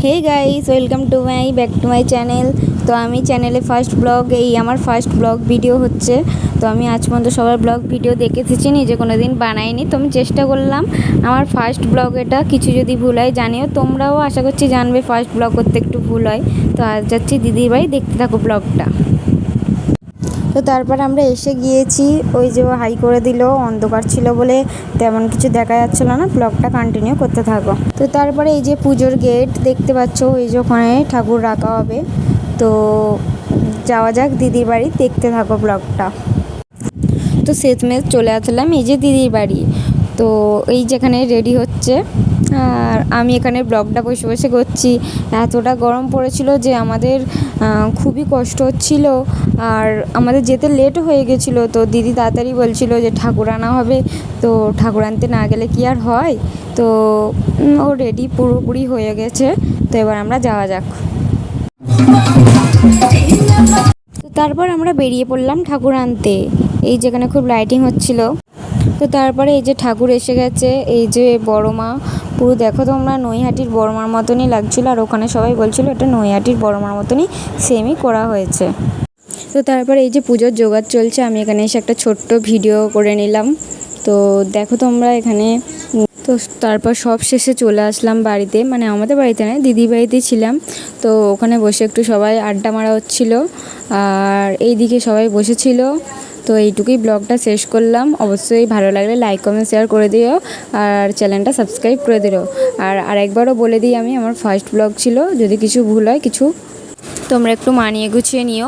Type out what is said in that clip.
Hey guys, welcome to back to my channel. তো আমি চ্যানেলে ফার্স্ট ব্লগ, আমার ফার্স্ট ব্লগ ভিডিও হচ্ছে। তো আমি আজ পর্যন্ত সবার ব্লগ ভিডিও দেখে এসেছি, নিজে কোনো দিন বানাইনি। তো আমি চেষ্টা করলাম আমার ফার্স্ট ব্লগ, এটা কিছু যদি ভুল হয় জানিও। তোমরাও আশা করছি জানবে ফার্স্ট ব্লগ করতে একটু ভুল হয়। তো আজ যাচ্ছি দিদির বাড়ি, দেখতে থাকো ব্লগটা। তো তারপর আমরা এসে গিয়েছি, ওই যে হাই করে দিল, অন্ধকার ছিল বলে তেমন কিছু দেখা যাচ্ছিলো না। ব্লগটা কন্টিনিউ করতে থাকো। তো তারপরে এই যে পুজোর গেট দেখতে পাচ্ছ, এই যে ওখানে ঠাকুর রাখা হবে। তো যাওয়া যাক দিদির বাড়ি, দেখতে থাকো ব্লগটা। তো শেষমেশ চলে আসলাম এই যে দিদির বাড়ি। তো এই যেখানে রেডি হচ্ছে, আর আমি এখানে ব্লগটা বসে বসে করছি। এতটা গরম পড়েছিল যে আমাদের খুবই কষ্ট হচ্ছিল, আর আমাদের যেতে লেট হয়ে গেছিলো। তো দিদি তাড়াতাড়ি বলছিল যে ঠাকুর আনা হবে, তো ঠাকুর আনতে না গেলে কি আর হয়। তো ও রেডি পুরোপুরি হয়ে গেছে। তো এবার আমরা যাওয়া যাক। তো তারপর আমরা বেরিয়ে পড়লাম ঠাকুর আনতে, এই যেখানে খুব লাইটিং হচ্ছিল। তো তারপরে এই যে ঠাকুর এসে গেছে, এই যে বড় মা, পুরো দেখো তোমরা নৈহাটির বড় মার মতনই লাগছিলো। আর ওখানে সবাই বলছিল এটা নৈহাটির বড় মার মতনই সেমই করা হয়েছে। তো তারপরে এই যে পুজোর জোগাড় চলছে, আমি এখানে এসে একটা ছোট্ট ভিডিও করে নিলাম। তো দেখো তোমরা এখানে। তো তারপর সব শেষে চলে আসলাম বাড়িতে, মানে আমাদের বাড়িতে নয়, দিদির বাড়িতেই ছিলাম। তো ওখানে বসে একটু সবাই আড্ডা মারা হচ্ছিল, আর এইদিকে সবাই বসেছিল। তো এইটুকুই ব্লগটা শেষ করলাম। অবশ্যই ভালো লাগলে লাইক কমেন্ট শেয়ার করে দিও, আর চ্যানেলটা সাবস্ক্রাইব করে দিও। আর আরেকবারও বলে দিই, আমি আমার ফার্স্ট ব্লগ ছিল, যদি কিছু ভুল হয় কিছু তোমরা একটু মানিয়ে গুছিয়ে নিও।